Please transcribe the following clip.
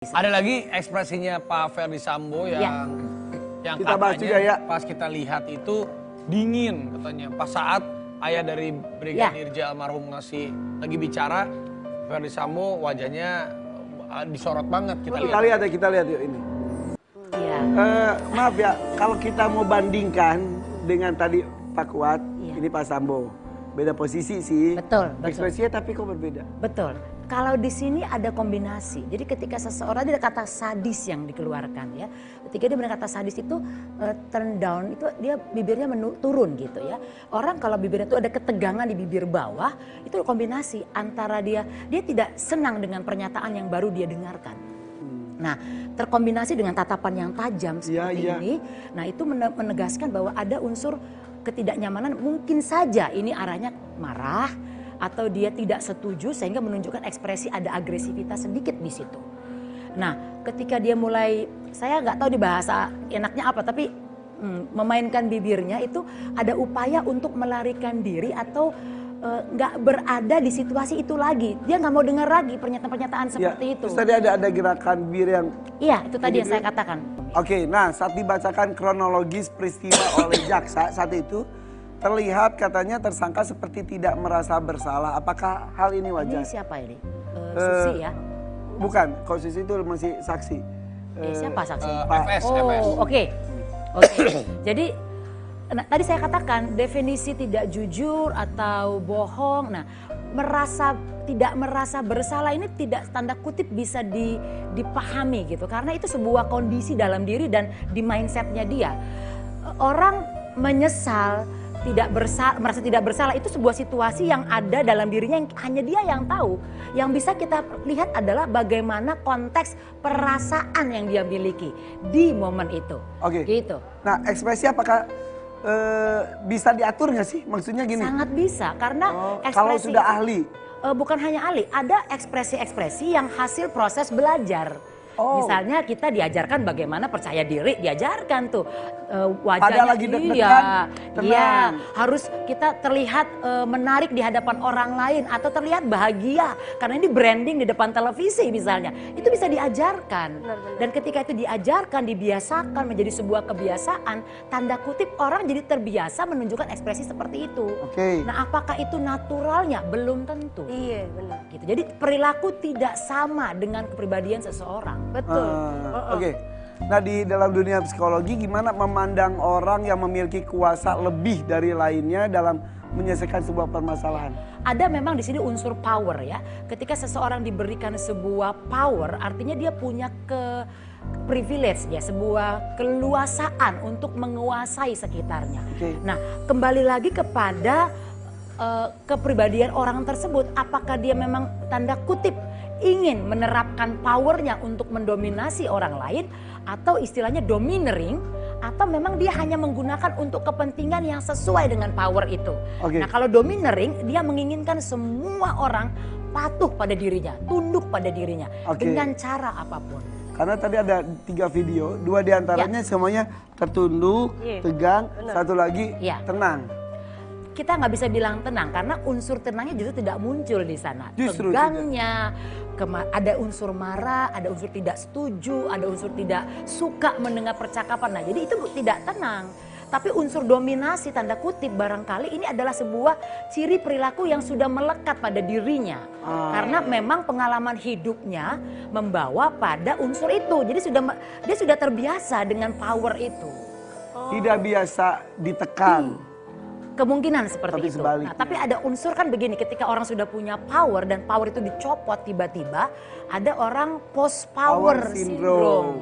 Ada lagi ekspresinya Pak Ferdy Sambo yang kita bahas juga katanya ya. pas kita lihat itu dingin katanya. Pas saat ayah dari Brigadir J almarhum ngasih lagi bicara, Ferdy Sambo wajahnya disorot banget. Kita lihat yuk ini. Iya. Maaf ya, kalau kita mau bandingkan dengan tadi Pak Kuat, ini Pak Sambo. Beda posisi sih. Betul. Ekspresinya tapi kok berbeda. Betul. Kalau di sini ada kombinasi. Jadi ketika seseorang ada kata sadis yang dikeluarkan ya. Ketika dia benar kata sadis itu turn down itu dia bibirnya turun gitu ya. Orang kalau bibirnya itu ada ketegangan di bibir bawah, itu kombinasi antara dia tidak senang dengan pernyataan yang baru dia dengarkan. Nah, terkombinasi dengan tatapan yang tajam seperti ini. Nah, itu menegaskan bahwa ada unsur ketidaknyamanan, mungkin saja ini arahnya marah atau dia tidak setuju sehingga menunjukkan ekspresi ada agresivitas sedikit di situ. Nah, ketika dia mulai, saya nggak tahu di bahasa enaknya apa, tapi memainkan bibirnya itu ada upaya untuk melarikan diri atau nggak berada di situasi itu lagi. Dia nggak mau dengar lagi pernyataan-pernyataan seperti itu. Terus tadi ada gerakan bibir yang... Iya, itu tadi yang saya katakan. Oke, nah saat dibacakan kronologis peristiwa oleh jaksa saat itu, terlihat katanya tersangka seperti tidak merasa bersalah. Apakah hal ini wajar? Ini siapa ini? Susi ya? Bukan, kalau Susi itu masih saksi. Siapa saksi? FS. Oke. Jadi tadi saya katakan definisi tidak jujur atau bohong. Nah, tidak merasa bersalah ini tidak tanda kutip bisa dipahami gitu. Karena itu sebuah kondisi dalam diri dan di mindsetnya dia. Orang menyesal, merasa tidak bersalah itu sebuah situasi yang ada dalam dirinya yang hanya dia yang tahu. Yang bisa kita lihat adalah bagaimana konteks perasaan yang dia miliki di momen itu. Oke. Gitu. Nah, ekspresi apakah bisa diatur nggak sih? Maksudnya gini. Sangat bisa karena ekspresi kalau sudah ahli. Bukan hanya ahli, ada ekspresi-ekspresi yang hasil proses belajar. Misalnya kita diajarkan bagaimana percaya diri, diajarkan tuh wajahnya lagi deg-degan, tenang. Harus kita terlihat menarik di hadapan orang lain atau terlihat bahagia karena ini branding di depan televisi misalnya. Itu bisa diajarkan. Dan ketika itu diajarkan, dibiasakan menjadi sebuah kebiasaan, tanda kutip orang jadi terbiasa menunjukkan ekspresi seperti itu. Nah, apakah itu naturalnya? Belum tentu. Iya, benar. Gitu. Jadi perilaku tidak sama dengan kepribadian seseorang. Betul. Oke. Nah, di dalam dunia psikologi gimana memandang orang yang memiliki kuasa lebih dari lainnya dalam menyelesaikan sebuah permasalahan? Ada memang di sini unsur power ya. Ketika seseorang diberikan sebuah power, artinya dia punya privilege ya, sebuah keluasaan untuk menguasai sekitarnya. Nah, kembali lagi kepada kepribadian orang tersebut, apakah dia memang tanda kutip ingin menerapkan powernya untuk mendominasi orang lain atau istilahnya domineering, atau memang dia hanya menggunakan untuk kepentingan yang sesuai dengan power itu. Nah, kalau domineering dia menginginkan semua orang patuh pada dirinya, tunduk pada dirinya dengan cara apapun. Karena tadi ada 3 video, 2 diantaranya semuanya tertunduk, tegang, satu lagi tenang. Kita nggak bisa bilang tenang karena unsur tenangnya justru tidak muncul di sana. Justru tegangnya, ada unsur marah, ada unsur tidak setuju, ada unsur tidak suka mendengar percakapan. Nah, jadi itu tidak tenang. Tapi unsur dominasi tanda kutip barangkali ini adalah sebuah ciri perilaku yang sudah melekat pada dirinya. Karena memang pengalaman hidupnya membawa pada unsur itu. Jadi dia sudah terbiasa dengan power itu. Tidak biasa ditekan. Kemungkinan seperti itu. Nah, tapi ada unsur kan begini, ketika orang sudah punya power dan power itu dicopot tiba-tiba, ada orang post power syndrome.